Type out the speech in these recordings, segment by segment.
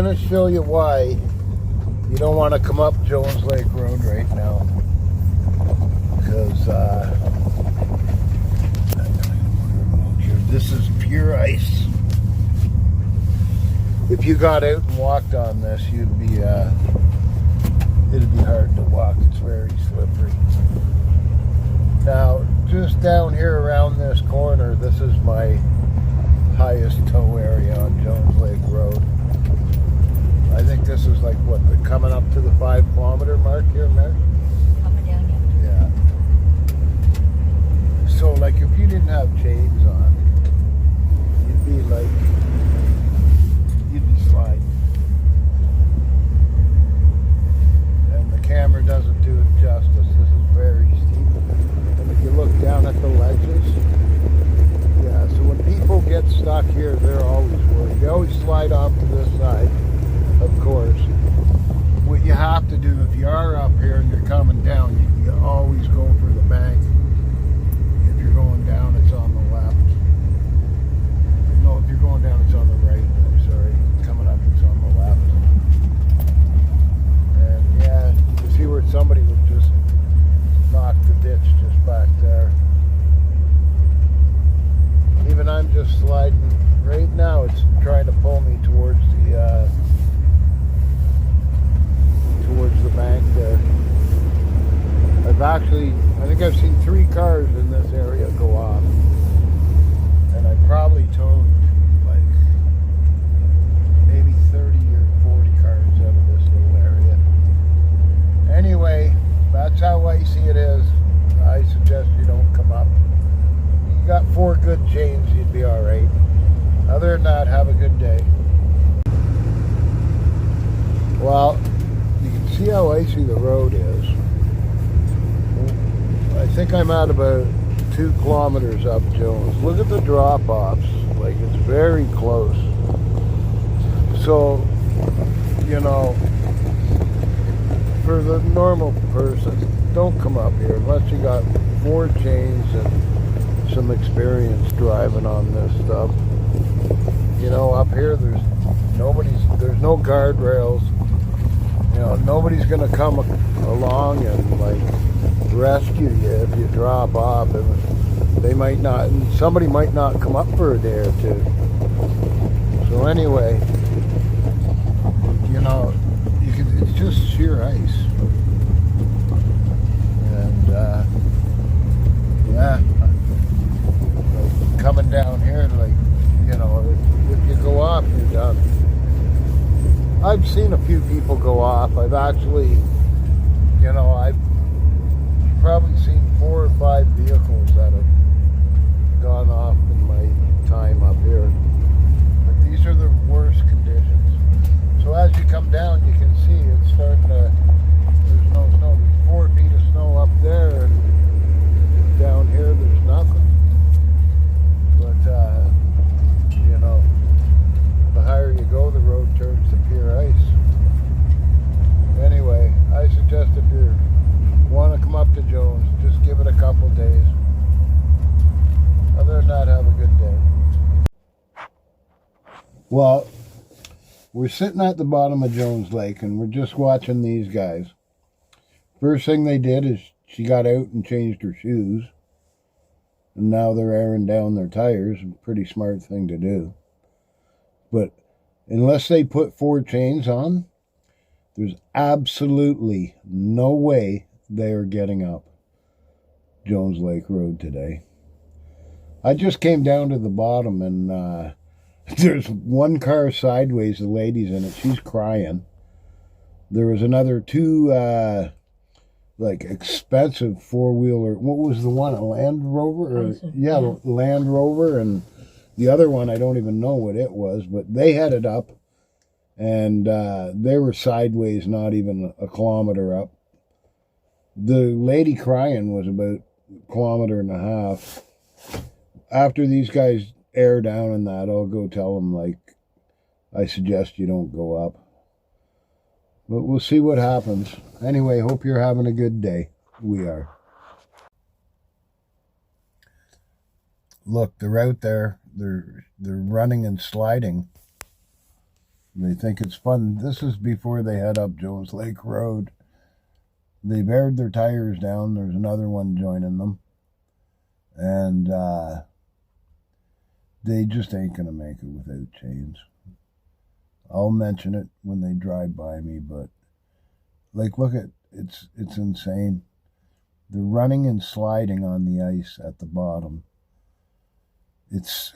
going to show you why you don't want to come up Jones Lake Road right now. Because this is pure ice. If you got out and walked on this, you'd be it'd be hard to walk. It's very slippery. Now, just down here around this corner, this is my highest tow area on Jones Lake Road. I think this is like what, coming up to the 5 kilometer mark here, Mary? Up and down, Yeah. So, like, if you didn't have chains on, you'd be sliding. And the camera doesn't do it justice. This is very steep. And if you look down at the ledges, yeah, so when people get stuck here, they're always worried. They always slide off to this side, of course. What you have to do, if you are up here and you're coming down, you always go for the bank. If you're going down, it's on the left. No, if you're going down, it's on the right. I'm sorry. Coming up, it's on the left. And yeah, you can see where somebody would just knock the ditch just back there. Even I'm just sliding. Right now, it's trying to pull me towards the bank there. I think I've seen 3 cars in this area go off. And I probably towed like maybe 30 or 40 cars out of this little area. Anyway, that's how icy it is. I suggest you don't come up. You got 4 good chains, you'd be alright. Other than that, have a good day. Well, you can see how icy the road is. I think I'm at about 2 kilometers up Jones. Look at the drop-offs. Like, it's very close. So, you know, for the normal person, don't come up here unless you got 4 chains and some experience driving on this stuff. You know, up here there's no guardrails. You know, nobody's gonna come along and like rescue you if you drop off, and somebody might not come up for a day or 2. So anyway, you know, it's just sheer ice. And yeah, coming down here, like, you know, if you go off, you're done. I've seen a few people go off. I've actually, you know, I've probably seen 4 or 5 vehicles that have gone off in my time up here. But these are the worst conditions. So as you come down, you can see it's starting to, there's no snow. There's 4 feet of snow up there, and down here there's nothing. But, you know, the higher you go, the road turns to pure ice. Anyway, I suggest if you want to come up to Jones, just give it a couple days. Other than that, have a good day. Well, we're sitting at the bottom of Jones Lake and we're just watching these guys. First thing they did is she got out and changed her shoes. And now they're airing down their tires. A pretty smart thing to do. But unless they put 4 chains on, there's absolutely no way they are getting up Jones Lake Road today. I just came down to the bottom and there's 1 car sideways, the lady's in it, she's crying. There was another 2 like expensive 4-wheeler. What was the one? A Land Rover? Yeah, Land Rover, and the other one, I don't even know what it was, but they headed up, and they were sideways, not even a kilometer up. The lady crying was about a kilometer and a half. After these guys air down and that, I'll go tell them, like, I suggest you don't go up. But we'll see what happens. Anyway, hope you're having a good day. We are. Look, they're out there. They're running and sliding. They think it's fun. This is before they head up Jones Lake Road. They've aired their tires down. There's another one joining them. And they just ain't going to make it without chains. I'll mention it when they drive by me, but like, look at it's insane. They're running and sliding on the ice at the bottom. It's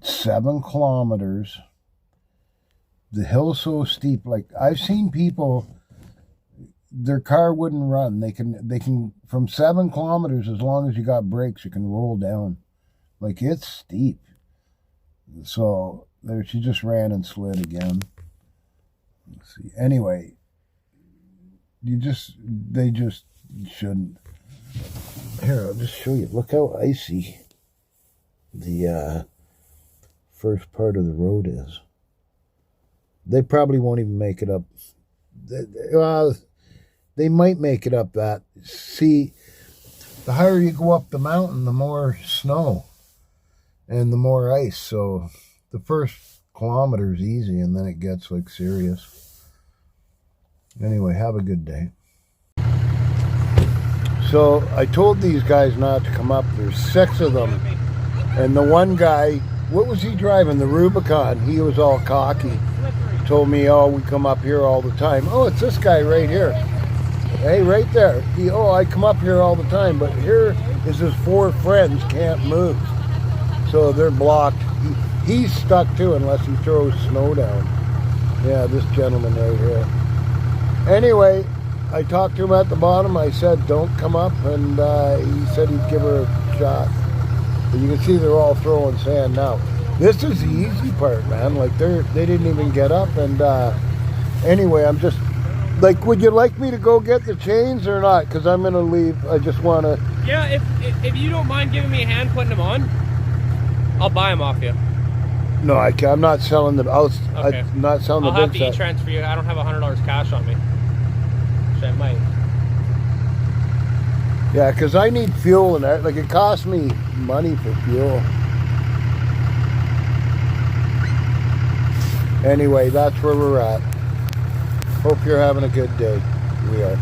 7 kilometers. The hill's so steep. Like, I've seen people, their car wouldn't run. They can from 7 kilometers, as long as you got brakes, you can roll down. Like, it's steep. So there, she just ran and slid again. Let's see. Anyway, they just shouldn't. Here, I'll just show you. Look how icy the first part of the road is. They probably won't even make it up. They might make it up that. See, the higher you go up the mountain, the more snow and the more ice. So the first kilometer is easy, and then it gets like serious. Anyway, have a good day. So I told these guys not to come up. There's 6 of them. And the one guy, what was he driving? The Rubicon. He was all cocky. Told me, oh, we come up here all the time. Oh, it's this guy right here. Hey, right there. I come up here all the time. But here is his 4 friends can't move. So they're blocked. He's stuck too unless he throws snow down. Yeah, this gentleman right here. Anyway, I talked to him at the bottom. I said, don't come up. And he said he'd give her a shot. But you can see they're all throwing sand now. This is the easy part, man. Like, they didn't even get up. And anyway, I'm just, like, would you like me to go get the chains or not? Because I'm going to leave. I just want to. Yeah, if you don't mind giving me a hand putting them on, I'll buy them off you. No, I can't. I'm not selling them. Okay. I'm not selling the I'll big have to set. e-transfer you. I don't have $100 cash on me. So I might. Yeah, because I need fuel and that. Like, it costs me money for fuel. Anyway, that's where we're at. Hope you're having a good day. We are.